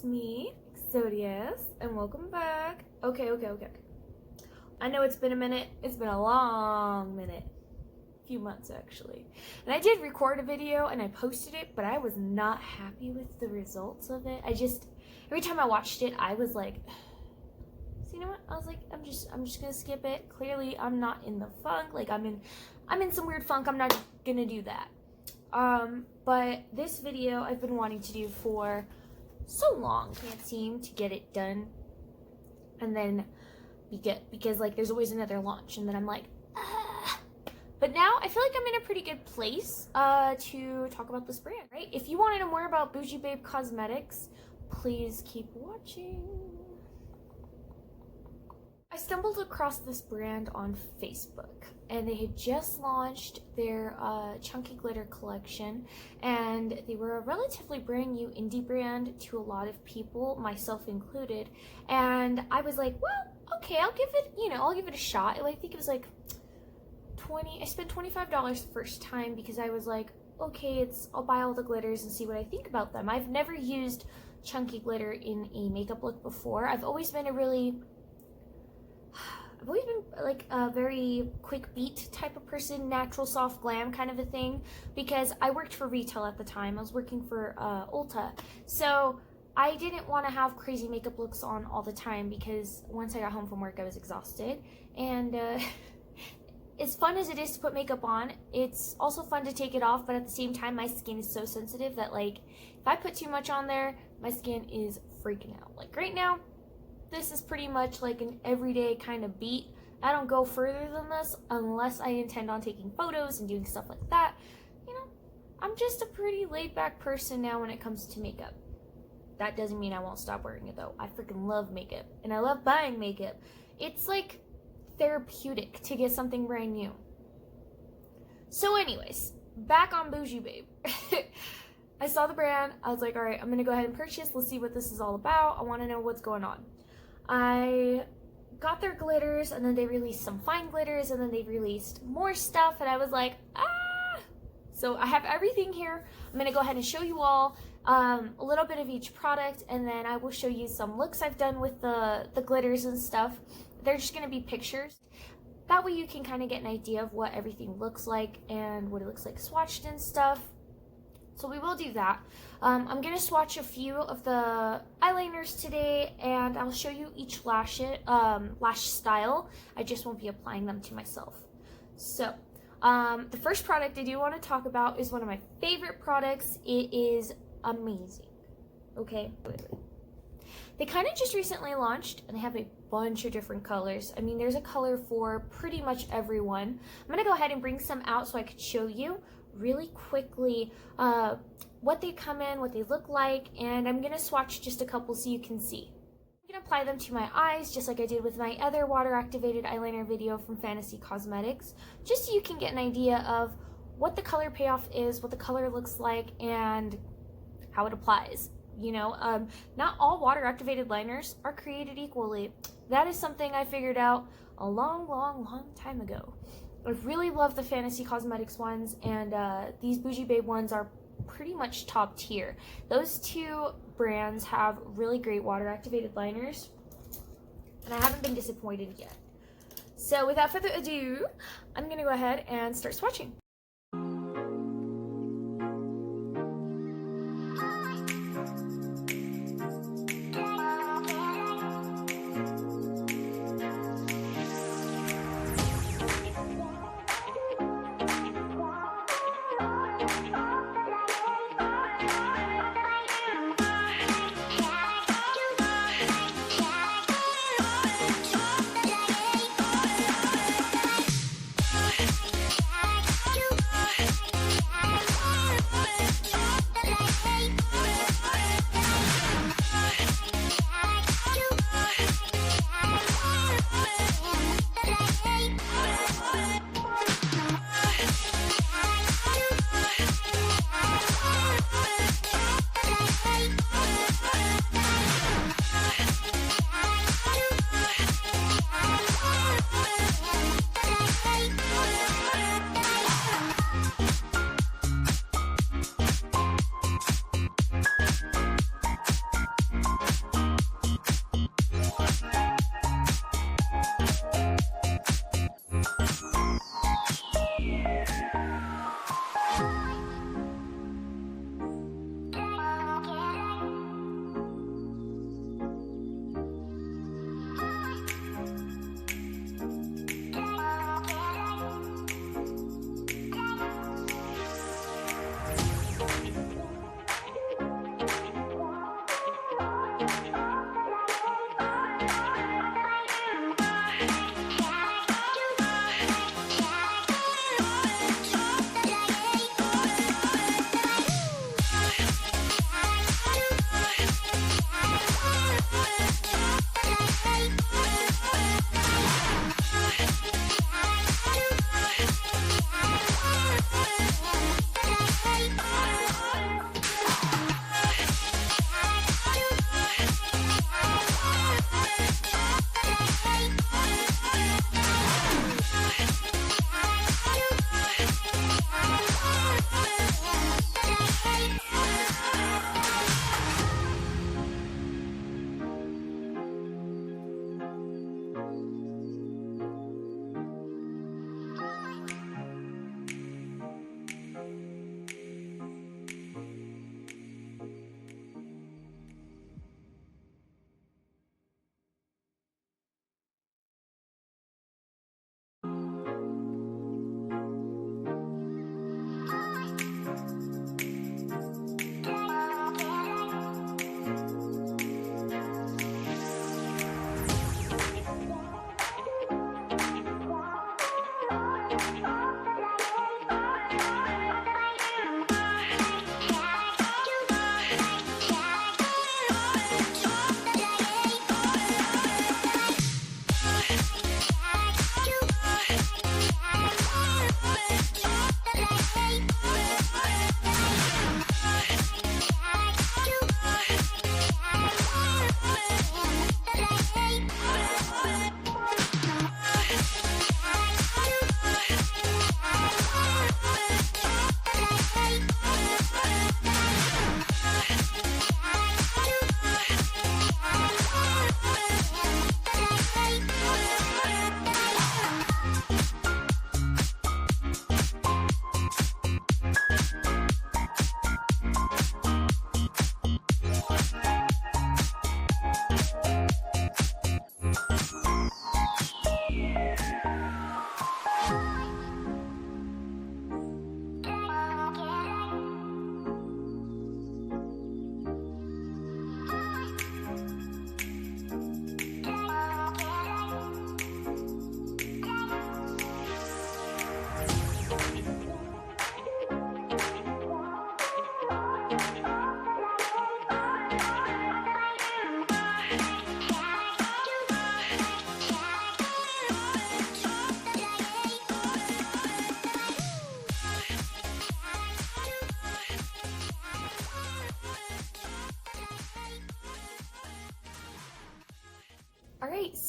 it's me, Exodias, and welcome back. Okay. I know it's been a minute. It's been a long minute. A few months, actually. And I did record a video and I posted it, but I was not happy with the results of it. Every time I watched it, I was like, so you know what? I was like, I'm just gonna skip it. Clearly, I'm not in the funk. Like, I'm in some weird funk. I'm not gonna do that. But this video I've been wanting to do for so long. Can't seem to get it done. And then because like there's always another launch, and then I'm like, ah. But now I feel like I'm in a pretty good place to talk about this brand, right? If you want to know more about Boujeebabe Cosmetics, please keep watching. I stumbled across this brand on Facebook, and they had just launched their chunky glitter collection, and they were a relatively brand new indie brand to a lot of people, myself included. And I was like, well, okay, I'll give it a shot. I think it was like I spent $25 the first time because I was like, okay, I'll buy all the glitters and see what I think about them. I've never used chunky glitter in a makeup look before. I've always been like a very quick beat type of person, natural soft glam kind of a thing, because I worked for retail at the time. I was working for Ulta, so I didn't want to have crazy makeup looks on all the time because once I got home from work I was exhausted. And as fun as it is to put makeup on, it's also fun to take it off, but at the same time my skin is so sensitive that like if I put too much on there, my skin is freaking out. Like right now, this is pretty much like an everyday kind of beat. I don't go further than this unless I intend on taking photos and doing stuff like that. You know, I'm just a pretty laid back person now when it comes to makeup. That doesn't mean I won't stop wearing it though. I freaking love makeup and I love buying makeup. It's like therapeutic to get something brand new. So anyways, back on Boujeebabe. I saw the brand. I was like, all right, I'm gonna go ahead and purchase. Let's see what this is all about. I want to know what's going on. I got their glitters, and then they released some fine glitters, and then they released more stuff, and I was like, ah! So I have everything here. I'm gonna go ahead and show you all a little bit of each product, and then I will show you some looks I've done with the glitters and stuff. They're just gonna be pictures. That way you can kind of get an idea of what everything looks like and what it looks like swatched and stuff. So we will do that. I'm going to swatch a few of the eyeliners today, and I'll show you each lash style. I just won't be applying them to myself. So the first product I do want to talk about is one of my favorite products. It is amazing. Okay, They kind of just recently launched, and they have a bunch of different colors. I mean, there's a color for pretty much everyone. I'm going to go ahead and bring some out so I could show you really quickly what they come in, what they look like, and I'm gonna swatch just a couple so you can see. I'm gonna apply them to my eyes just like I did with my other water activated eyeliner video from Boujeebabe Cosmetics, just so you can get an idea of what the color payoff is, what the color looks like, and how it applies. You know, not all water activated liners are created equally. That is something I figured out a long time ago. I really love the Boujeebabe Cosmetics ones, and these Boujeebabe ones are pretty much top tier. Those two brands have really great water activated liners, and I haven't been disappointed yet. So without further ado, I'm gonna go ahead and start swatching.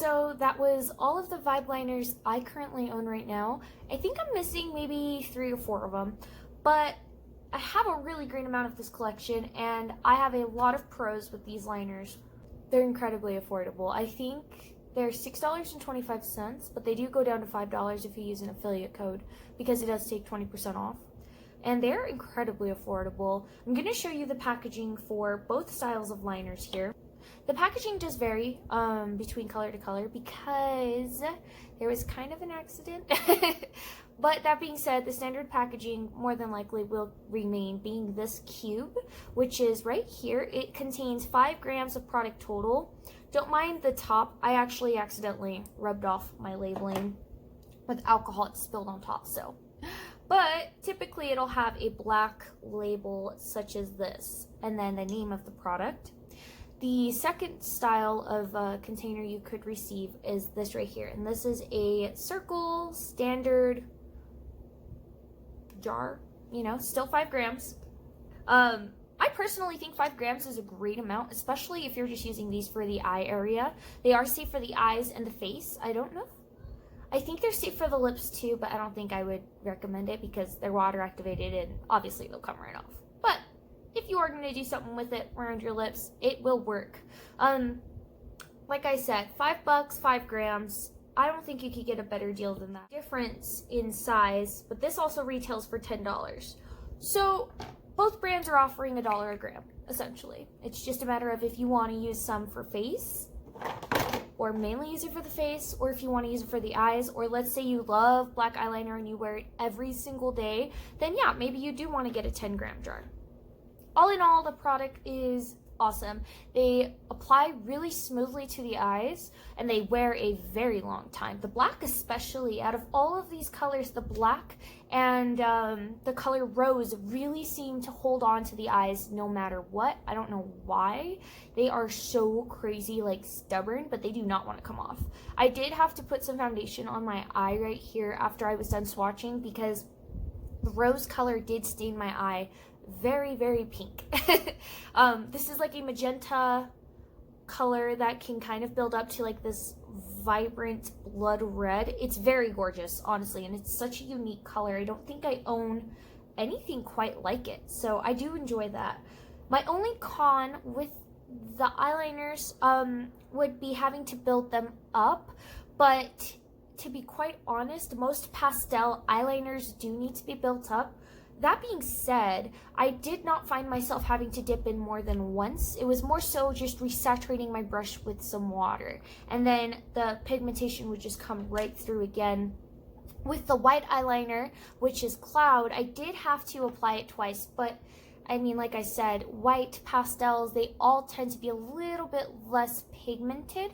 So that was all of the Vibe liners I currently own right now. I think I'm missing maybe 3 or 4 of them, but I have a really great amount of this collection, and I have a lot of pros with these liners. They're incredibly affordable. I think they're $6.25, but they do go down to $5 if you use an affiliate code, because it does take 20% off. And they're incredibly affordable. I'm going to show you the packaging for both styles of liners here. The packaging does vary between color to color because there was kind of an accident. But that being said, the standard packaging more than likely will remain being this cube, which is right here. It contains 5 grams of product total. Don't mind the top. I actually accidentally rubbed off my labeling with alcohol. It spilled on top, so. But typically it'll have a black label such as this, and then the name of the product. The second style of container you could receive is this right here, and this is a circle standard jar, you know, still 5 grams. I personally think 5 grams is a great amount, especially if you're just using these for the eye area. They are safe for the eyes and the face. I don't know. I think they're safe for the lips too, but I don't think I would recommend it because they're water activated and obviously they'll come right off. But if you are going to do something with it around your lips, it will work. Like I said, $5, 5 grams. I don't think you could get a better deal than that. Difference in size, but this also retails for $10. So both brands are offering $1 a gram, essentially. It's just a matter of if you want to use some for face, or mainly use it for the face, or if you want to use it for the eyes, or let's say you love black eyeliner and you wear it every single day, then yeah, maybe you do want to get a 10-gram jar. All in all, the product is awesome. They apply really smoothly to the eyes, and they wear a very long time. The black especially, out of all of these colors, the black and the color rose really seem to hold on to the eyes no matter what. I don't know why. They are so crazy, like stubborn, but they do not want to come off. I did have to put some foundation on my eye right here after I was done swatching because the rose color did stain my eye very, very pink. This is like a magenta color that can kind of build up to like this vibrant blood red. It's very gorgeous, honestly, and it's such a unique color. I don't think I own anything quite like it, so I do enjoy that. My only con with the eyeliners would be having to build them up, but to be quite honest, most pastel eyeliners do need to be built up. That being said, I did not find myself having to dip in more than once. It was more so just resaturating my brush with some water, and then the pigmentation would just come right through again. With the white eyeliner, which is Cloud, I did have to apply it twice, but I mean, like I said, white pastels, they all tend to be a little bit less pigmented.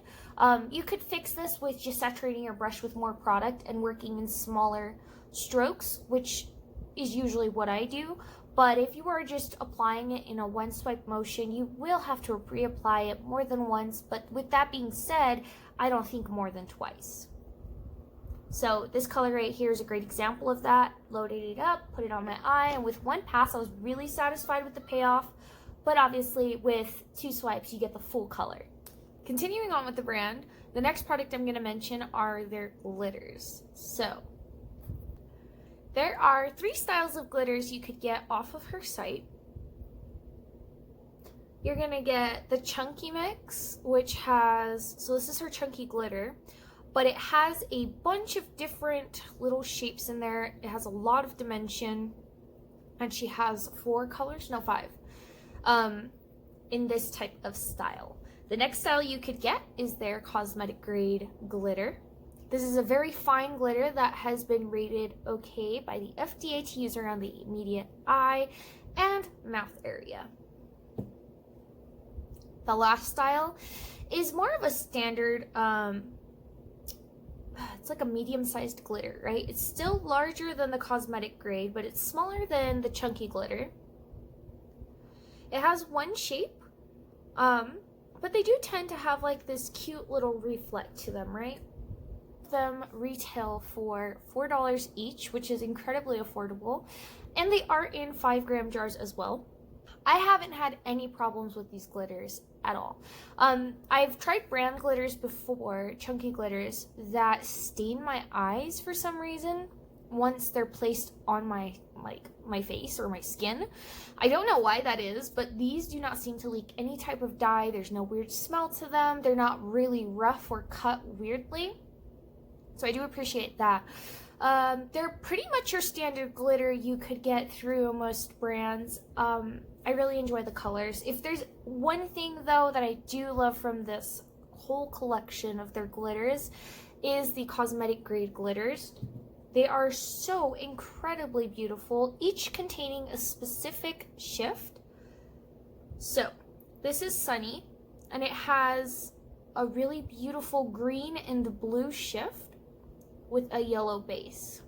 You could fix this with just saturating your brush with more product and working in smaller strokes, which is usually what I do. But if you are just applying it in a one swipe motion, you will have to reapply it more than once. But with that being said, I don't think more than twice. So this color right here is a great example of that. Loaded it up, put it on my eye, and with one pass I was really satisfied with the payoff. But obviously with 2 swipes you get the full color. Continuing on with the brand, the next product I'm going to mention are their glitters. So there are 3 styles of glitters you could get off of her site. You're going to get the Chunky Mix, which has, so this is her chunky glitter, but it has a bunch of different little shapes in there. It has a lot of dimension, and she has 4 colors, no 5, in this type of style. The next style you could get is their cosmetic grade glitter. This is a very fine glitter that has been rated okay by the FDA to use around the immediate eye and mouth area. The last style is more of a standard, it's like a medium-sized glitter, right? It's still larger than the cosmetic grade, but it's smaller than the chunky glitter. It has 1 shape, but they do tend to have like this cute little reflect to them, right? Them retail for $4 each, which is incredibly affordable, and they are in 5-gram jars as well. I haven't had any problems with these glitters at all. I've tried brand glitters before, chunky glitters, that stain my eyes for some reason once they're placed on my face or my skin. I don't know why that is, but these do not seem to leak any type of dye. There's no weird smell to them. They're not really rough or cut weirdly. So I do appreciate that. They're pretty much your standard glitter you could get through most brands. I really enjoy the colors. If there's one thing though that I do love from this whole collection of their glitters is the cosmetic grade glitters. They are so incredibly beautiful, each containing a specific shift. So this is Sunny, and it has a really beautiful green and blue shift with a yellow base.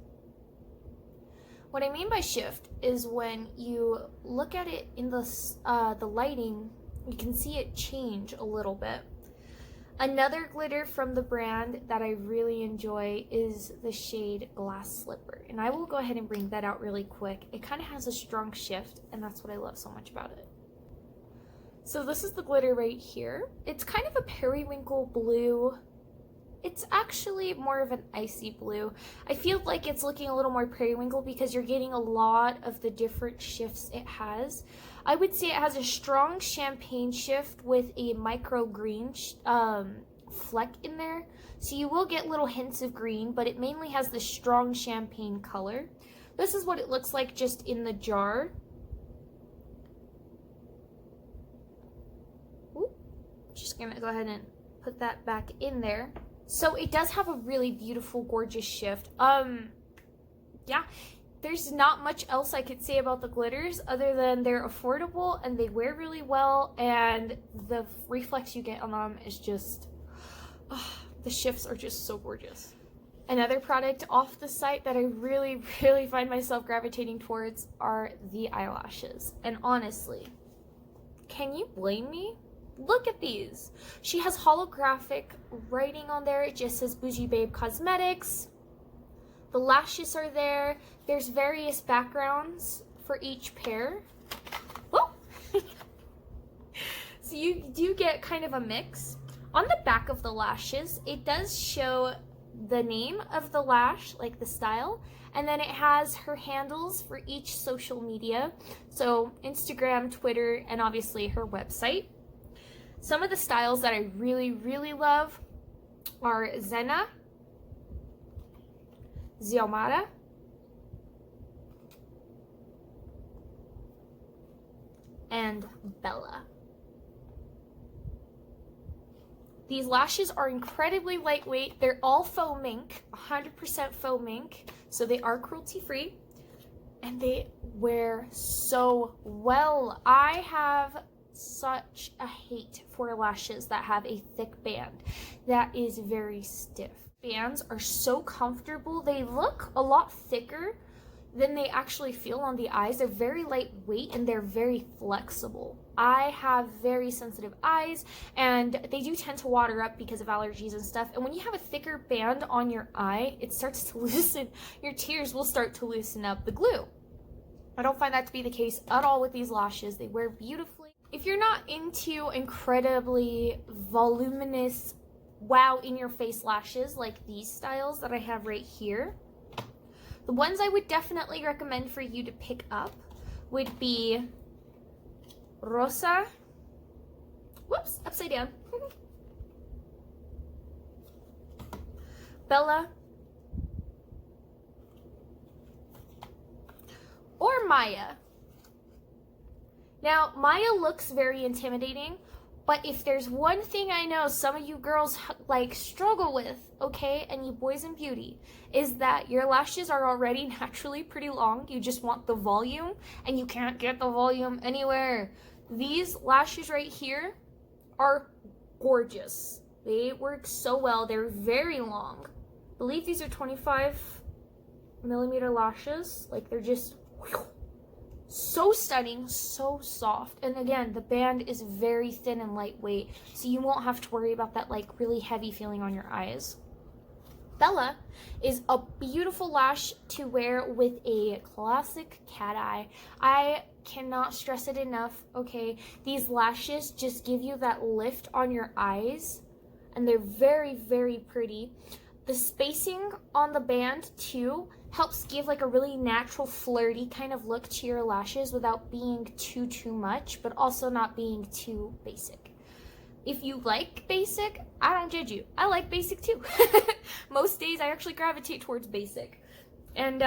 What I mean by shift is when you look at it in the lighting, you can see it change a little bit. Another glitter from the brand that I really enjoy is the shade Glass Slipper, and I will go ahead and bring that out really quick. It kind of has a strong shift, and that's what I love so much about it. So this is the glitter right here. It's kind of a periwinkle blue. It's actually more of an icy blue. I feel like it's looking a little more periwinkle because you're getting a lot of the different shifts it has. I would say it has a strong champagne shift with a micro green fleck in there. So you will get little hints of green, but it mainly has the strong champagne color. This is what it looks like just in the jar. Ooh, just gonna go ahead and put that back in there. So it does have a really beautiful, gorgeous shift. Yeah, there's not much else I could say about the glitters other than they're affordable and they wear really well, and the reflex you get on them is just, the shifts are just so gorgeous. Another product off the site that I really, really find myself gravitating towards are the eyelashes. And honestly, can you blame me? Look at these. She has holographic writing on there. It just says Boujeebabe Cosmetics. The lashes are there. There's various backgrounds for each pair. Whoa! So you do get kind of a mix. On the back of the lashes, it does show the name of the lash, like the style, and then it has her handles for each social media. So Instagram, Twitter, and obviously her website. Some of the styles that I really, really love are Zena, Xiomara, and Bella. These lashes are incredibly lightweight. They're all faux mink, 100% faux mink, so they are cruelty-free, and they wear so well. I have such a hate for lashes that have a thick band that is very stiff. Bands are so comfortable. They look a lot thicker than they actually feel on the eyes. They're very lightweight and they're very flexible. I have very sensitive eyes and they do tend to water up because of allergies and stuff. And when you have a thicker band on your eye, it starts to loosen. Your tears will start to loosen up the glue. I don't find that to be the case at all with these lashes. They wear beautifully. If you're not into incredibly voluminous, wow in your face lashes like these styles that I have right here, the ones I would definitely recommend for you to pick up would be Rosa, whoops, upside down, Bella, or Maya. Now, Maya looks very intimidating, but if there's one thing I know some of you girls like struggle with, okay, and you boys in beauty, is that your lashes are already naturally pretty long. You just want the volume, and you can't get the volume anywhere. These lashes right here are gorgeous. They work so well. They're very long. I believe these are 25mm lashes. Like, they're just so stunning, so soft. And again, the band is very thin and lightweight, so you won't have to worry about that like really heavy feeling on your eyes. Bella is a beautiful lash to wear with a classic cat eye. I cannot stress it enough, okay? These lashes just give you that lift on your eyes, and they're very, very pretty. The spacing on the band, too, helps give like a really natural, flirty kind of look to your lashes without being too much, but also not being too basic. If you like basic, I don't judge you. I like basic too. Most days I actually gravitate towards basic. And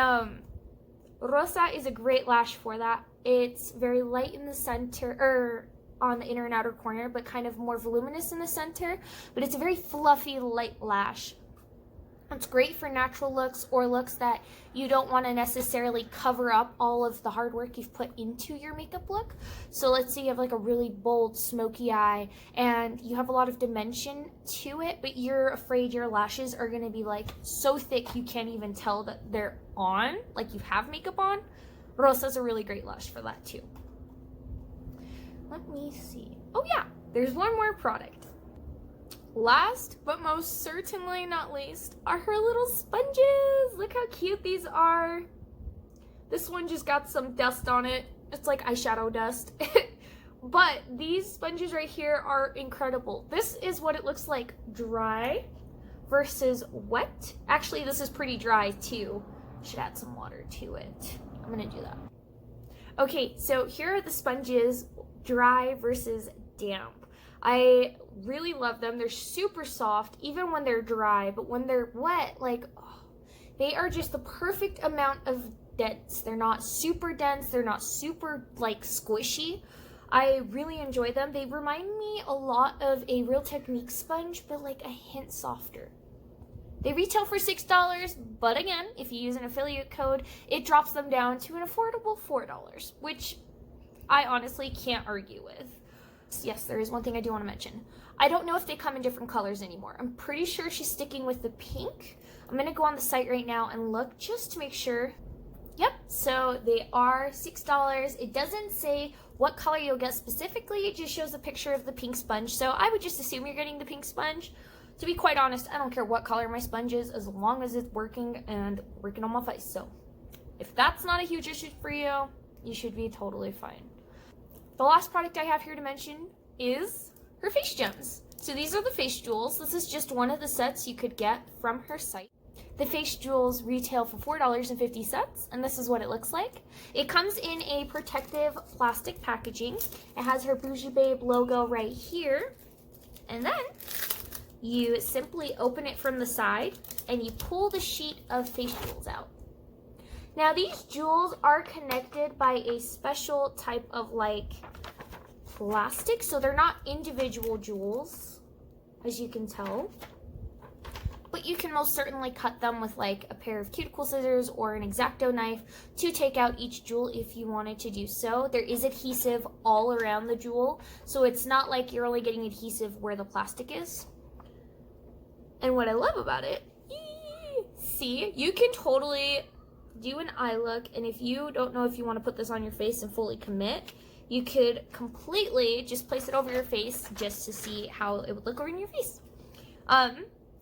Rosa is a great lash for that. It's very light in the center, or on the inner and outer corner, but kind of more voluminous in the center. But it's a very fluffy, light lash. It's great for natural looks or looks that you don't want to necessarily cover up all of the hard work you've put into your makeup look. So let's say you have like a really bold, smoky eye and you have a lot of dimension to it, but you're afraid your lashes are going to be like so thick you can't even tell that they're on, like you have makeup on. Rosa's a really great lash for that too. Let me see. Oh yeah, there's one more product. Last, but most certainly not least, are her little sponges. Look how cute these are. This one just got some dust on it. It's like eyeshadow dust. But these sponges right here are incredible. This is what it looks like dry versus wet. Actually, this is pretty dry too. Should add some water to it. I'm gonna do that. Okay, so here are the sponges, dry versus damp. I really love them. They're super soft, even when they're dry, but when they're wet, like, oh, they are just the perfect amount of dense. They're not super dense. They're not super, like, squishy. I really enjoy them. They remind me a lot of a Real Technique sponge, but, like, a hint softer. They retail for $6, but again, if you use an affiliate code, it drops them down to an affordable $4, which I honestly can't argue with. Yes, there is one thing I do want to mention. I don't know if they come in different colors anymore. I'm pretty sure she's sticking with the pink. I'm going to go on the site right now and look just to make sure. Yep, so they are $6. It doesn't say what color you'll get specifically. It just shows a picture of the pink sponge. So I would just assume you're getting the pink sponge. To be quite honest, I don't care what color my sponge is as long as it's working and working on my face. So if that's not a huge issue for you, you should be totally fine. The last product I have here to mention is her face gems. So these are the face jewels. This is just one of the sets you could get from her site. The face jewels retail for $4.50, and this is what it looks like. It comes in a protective plastic packaging. It has her Boujeebabe logo right here. And then you simply open it from the side and you pull the sheet of face jewels out. Now these jewels are connected by a special type of like plastic, so they're not individual jewels, as you can tell. But you can most certainly cut them with like a pair of cuticle scissors or an X-Acto knife to take out each jewel if you wanted to do so. There is adhesive all around the jewel, so it's not like you're only getting adhesive where the plastic is. And what I love about it, see, you can totally do an eye look, and if you don't know if you want to put this on your face and fully commit, you could completely just place it over your face just to see how it would look over in your face.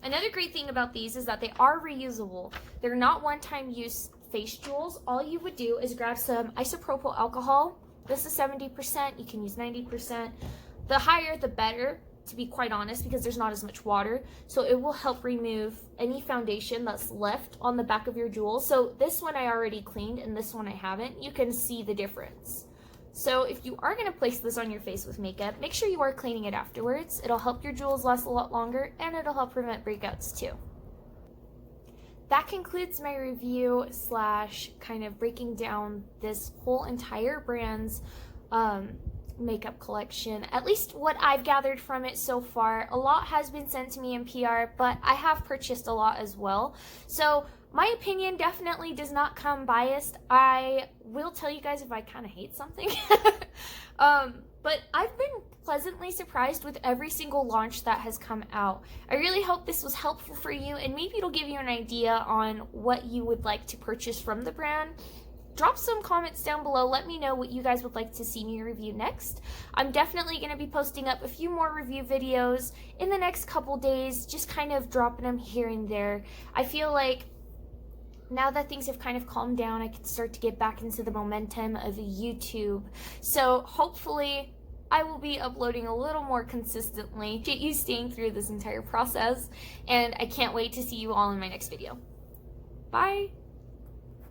Another great thing about these is that they are reusable. They're not one-time use face jewels. All you would do is grab some isopropyl alcohol. This is 70%. You can use 90%. The higher, the better, to be quite honest, because there's not as much water. So it will help remove any foundation that's left on the back of your jewel. So this one I already cleaned and this one I haven't. You can see the difference. So if you are going to place this on your face with makeup, make sure you are cleaning it afterwards. It'll help your jewels last a lot longer, and it'll help prevent breakouts too. That concludes my review / kind of breaking down this whole entire brand's makeup collection, at least what I've gathered from it so far. A lot has been sent to me in PR, but I have purchased a lot as well. So my opinion definitely does not come biased. I will tell you guys if I kind of hate something. But I've been pleasantly surprised with every single launch that has come out. I really hope this was helpful for you, and maybe it'll give you an idea on what you would like to purchase from the brand. drop some comments down below. Let me know what you guys would like to see me review next. I'm definitely going to be posting up a few more review videos in the next couple days, just kind of dropping them here and there. I feel like now that things have kind of calmed down, I can start to get back into the momentum of YouTube. So hopefully I will be uploading a little more consistently. Get you staying through this entire process, and I can't wait to see you all in my next video. Bye!